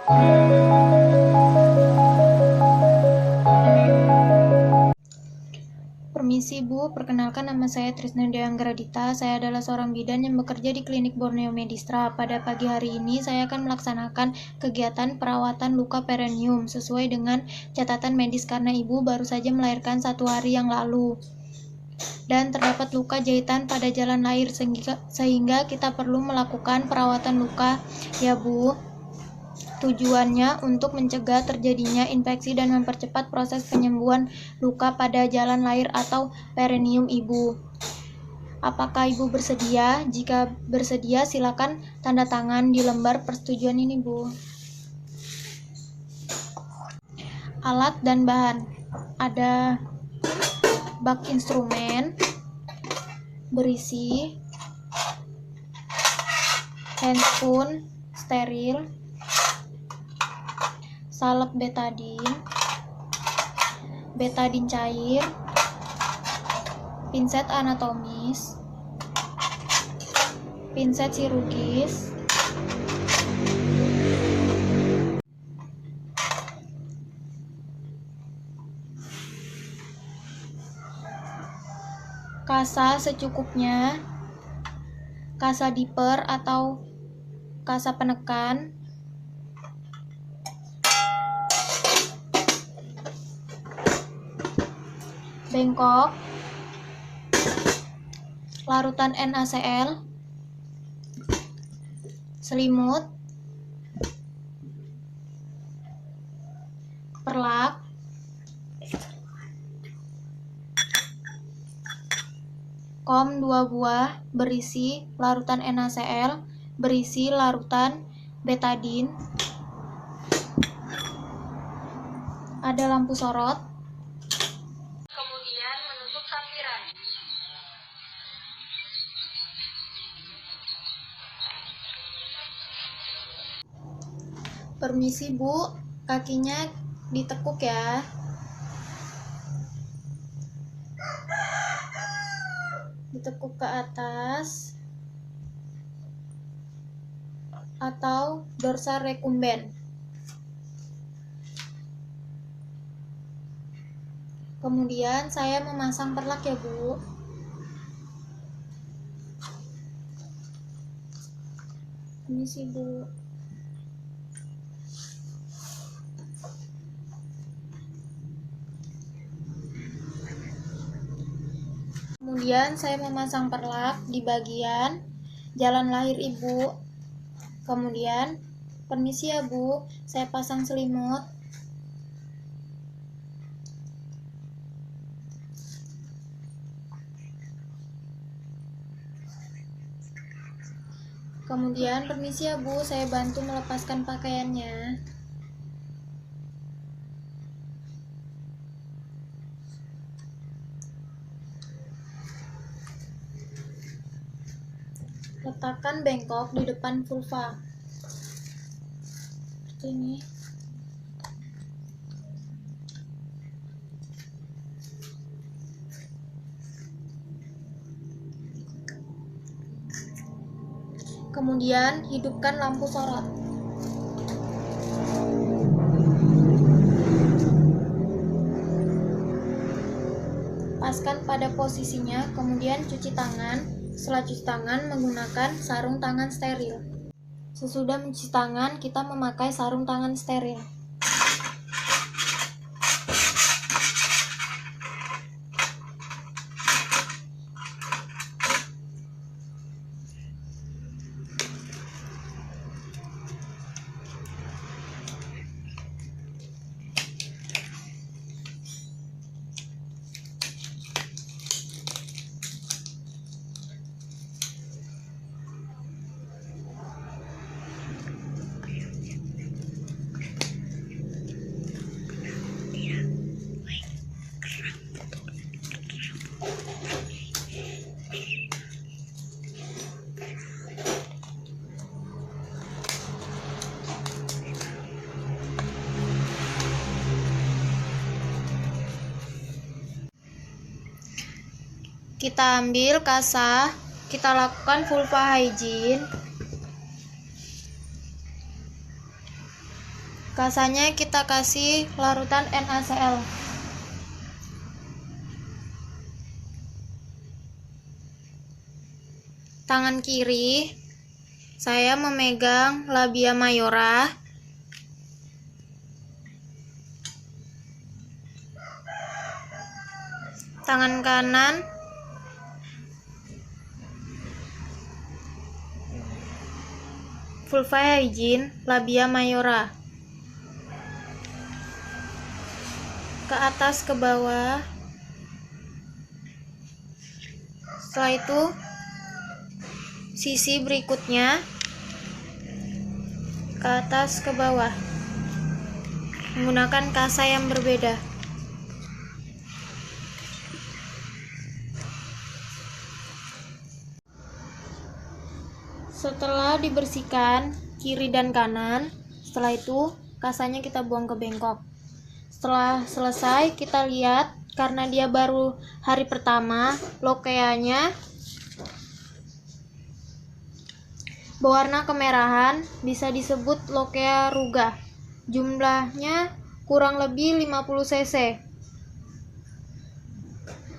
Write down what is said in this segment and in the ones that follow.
Permisi Bu, perkenalkan nama saya Trisna Deanggradita. Saya adalah seorang bidan yang bekerja di klinik Borneo Medistra. Pada pagi hari ini saya akan melaksanakan kegiatan perawatan luka perineum sesuai dengan catatan medis karena ibu baru saja melahirkan 1 hari yang lalu. Dan terdapat luka jahitan pada jalan lahir sehingga kita perlu melakukan perawatan luka ya Bu. Tujuannya untuk mencegah terjadinya infeksi dan mempercepat proses penyembuhan luka pada jalan lahir atau perineum ibu. Apakah ibu bersedia? Jika bersedia, silakan tanda tangan di lembar persetujuan ini, Bu. Alat dan bahan. Ada bak instrumen berisi handspoon steril, salep betadin cair, pinset anatomis, pinset chirurgis, kasa secukupnya, kasa diper atau kasa penekan, bengkok, larutan NaCl, selimut, perlak, kom 2 buah berisi larutan NaCl, berisi larutan betadin, ada lampu sorot, kemudian menutup tampilan. Permisi Bu, kakinya ditekuk ya. Ditekuk ke atas atau dorsal recumbens. Kemudian saya memasang perlak ya Bu. Permisi Bu. Kemudian saya memasang perlak di bagian jalan lahir ibu. Kemudian, permisi ya Bu, saya pasang selimut. Kemudian, permisi ya Bu, saya bantu melepaskan pakaiannya. Letakkan bengkok di depan vulva. Seperti ini. Kemudian, hidupkan lampu sorot. Paskan pada posisinya, kemudian cuci tangan. Setelah cuci tangan, menggunakan sarung tangan steril. Sesudah mencuci tangan, kita memakai sarung tangan steril. Kita ambil kasa, kita lakukan vulva hygiene. Kasanya kita kasih larutan NaCl. Tangan kiri saya memegang labia mayora. Tangan kanan vulva hygiene labia mayora. Ke atas ke bawah. Setelah itu sisi berikutnya ke atas ke bawah menggunakan kasa yang berbeda. Setelah dibersihkan kiri dan kanan, setelah itu kasanya kita buang ke bengkok. Setelah selesai, kita lihat karena dia baru hari pertama, lokeanya berwarna kemerahan, bisa disebut lokea ruga. Jumlahnya kurang lebih 50 cc.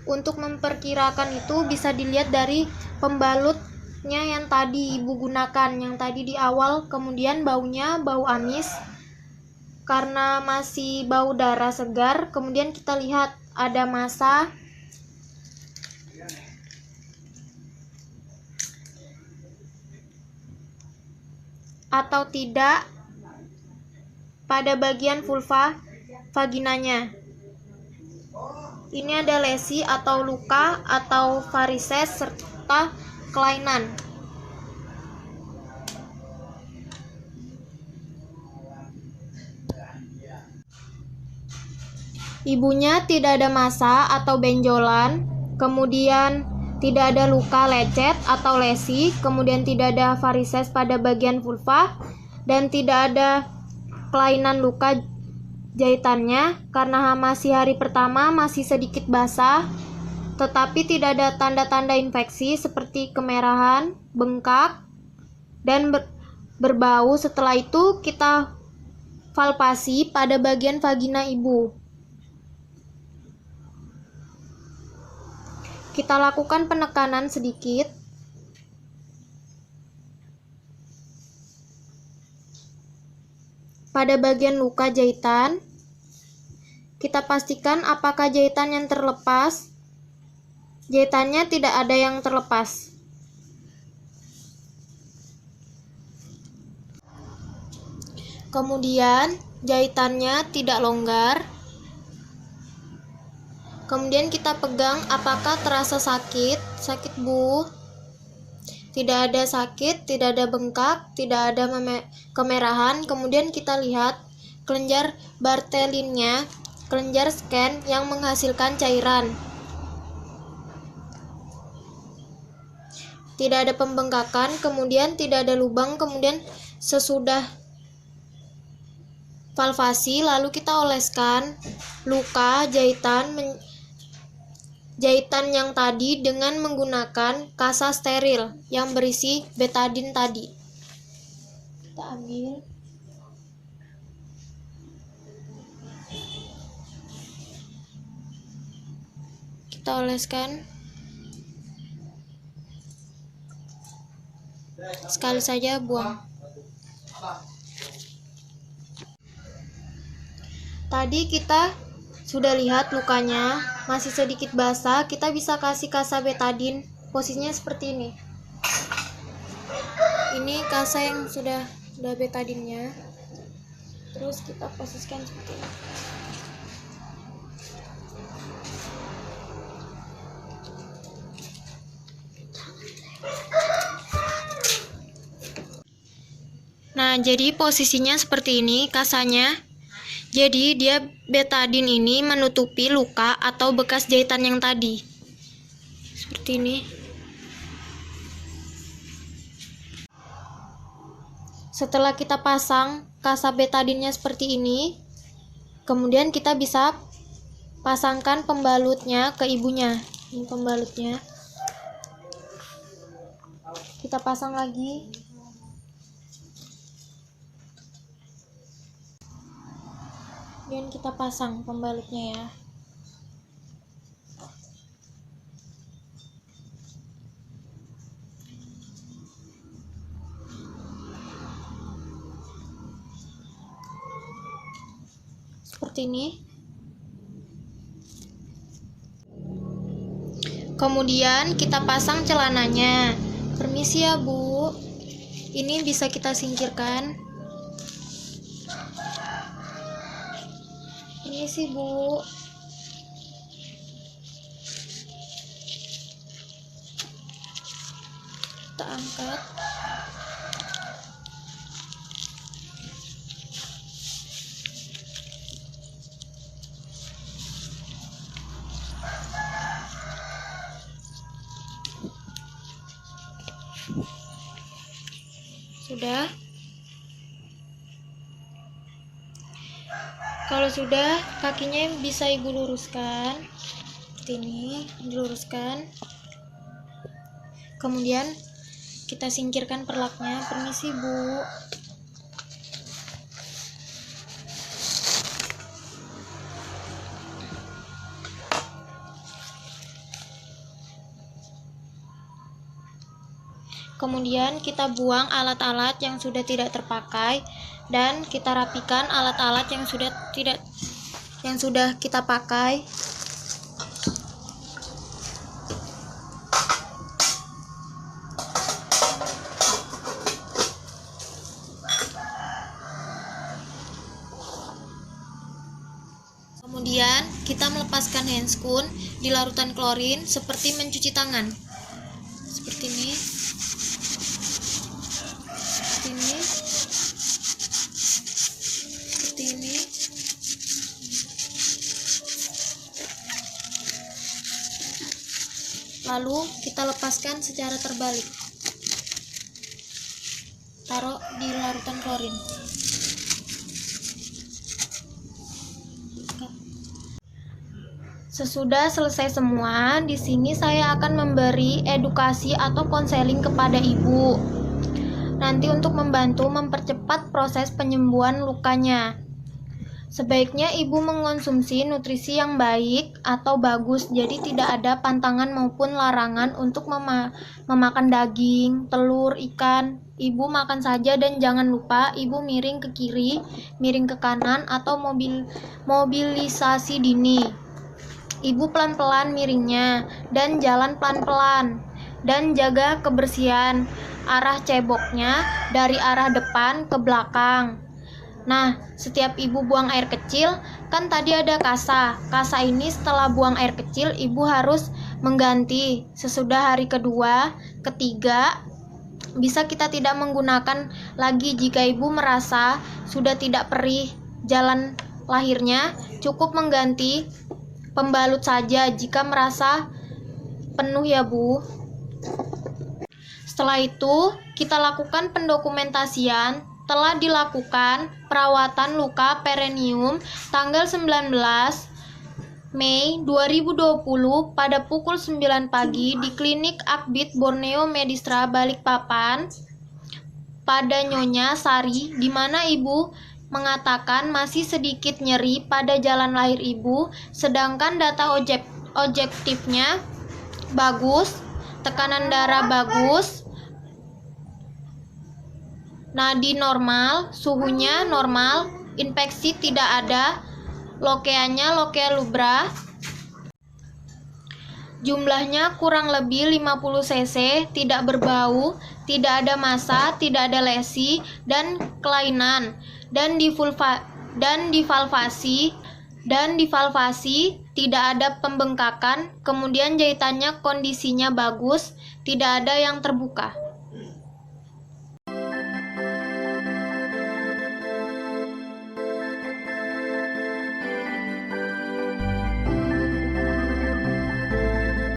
Untuk memperkirakan itu bisa dilihat dari pembalutnya yang tadi ibu gunakan, yang tadi di awal, kemudian baunya bau amis. Karena masih bau darah segar, kemudian kita lihat ada massa atau tidak pada bagian vulva vaginanya. Ini ada lesi atau luka atau varises serta kelainan. Ibunya tidak ada massa atau benjolan, kemudian tidak ada luka lecet atau lesi, kemudian tidak ada varises pada bagian vulva, dan tidak ada kelainan luka jahitannya. Karena masih hari pertama, masih sedikit basah, tetapi tidak ada tanda-tanda infeksi seperti kemerahan, bengkak, dan berbau. Setelah itu kita palpasi pada bagian vagina ibu. Kita lakukan penekanan sedikit. Pada bagian luka jahitan, kita pastikan apakah jahitan yang terlepas. Jahitannya tidak ada yang terlepas. Kemudian jahitannya tidak longgar. Kemudian kita pegang apakah terasa sakit. Sakit bu? Tidak ada sakit, tidak ada bengkak, tidak ada kemerahan. Kemudian kita lihat kelenjar Bartholinnya, kelenjar scan yang menghasilkan cairan. Tidak ada pembengkakan, kemudian tidak ada lubang. Kemudian sesudah palpasi, lalu kita oleskan luka jahitan yang tadi dengan menggunakan kasa steril yang berisi betadin tadi. Kita ambil. Kita oleskan. Sekali saja buang. Tadi kita sudah lihat lukanya masih sedikit basah, kita bisa kasih kasa betadin. Posisinya seperti ini. Ini kasa yang sudah betadinnya. Terus kita posisikan seperti ini. Nah, jadi posisinya seperti ini kasanya. Jadi dia betadin ini menutupi luka atau bekas jahitan yang tadi. Seperti ini. Setelah kita pasang kasa betadinnya seperti ini, kemudian kita bisa pasangkan pembalutnya ke ibunya. Ini pembalutnya. Kita pasang lagi. Kemudian kita pasang pembalutnya ya. Seperti ini. Kemudian kita pasang celananya. Permisi ya Bu, ini bisa kita singkirkan. Permisi Bu. Kita angkat. Sudah. Kalau sudah, kakinya bisa Ibu luruskan. Seperti ini, diluruskan. Kemudian kita singkirkan perlaknya. Permisi Bu. Kemudian kita buang alat-alat yang sudah tidak terpakai dan kita rapikan alat-alat yang sudah kita pakai. Kemudian kita melepaskan handscoon di larutan klorin seperti mencuci tangan. Seperti ini. Lalu kita lepaskan secara terbalik. Taruh di larutan klorin. Sesudah selesai semua, di sini saya akan memberi edukasi atau konseling kepada Ibu. Nanti untuk membantu mempercepat proses penyembuhan lukanya. Sebaiknya Ibu mengonsumsi nutrisi yang baik atau bagus, jadi tidak ada pantangan maupun larangan untuk memakan daging, telur, ikan. Ibu makan saja dan jangan lupa Ibu miring ke kiri, miring ke kanan atau mobilisasi dini. Ibu pelan-pelan miringnya dan jalan pelan-pelan dan jaga kebersihan arah ceboknya dari arah depan ke belakang. Nah, setiap Ibu buang air kecil, kan tadi ada kasa. Kasa ini setelah buang air kecil, Ibu harus mengganti. Sesudah hari kedua, ketiga, bisa kita tidak menggunakan lagi jika Ibu merasa sudah tidak perih jalan lahirnya, cukup mengganti pembalut saja jika merasa penuh ya Bu. Setelah itu, kita lakukan pendokumentasian. Telah dilakukan perawatan luka perineum tanggal 19 Mei 2020 pada pukul 9 pagi di Klinik Akbit Borneo Medistra Balikpapan pada Nyonya Sari, di mana Ibu mengatakan masih sedikit nyeri pada jalan lahir Ibu, sedangkan data objektifnya bagus, tekanan darah bagus, nadi normal, suhunya normal, infeksi tidak ada, lokeanya lokea lubra, jumlahnya kurang lebih 50 cc, tidak berbau, tidak ada massa, tidak ada lesi dan kelainan, dan divalvasi, tidak ada pembengkakan, kemudian jahitannya kondisinya bagus, tidak ada yang terbuka.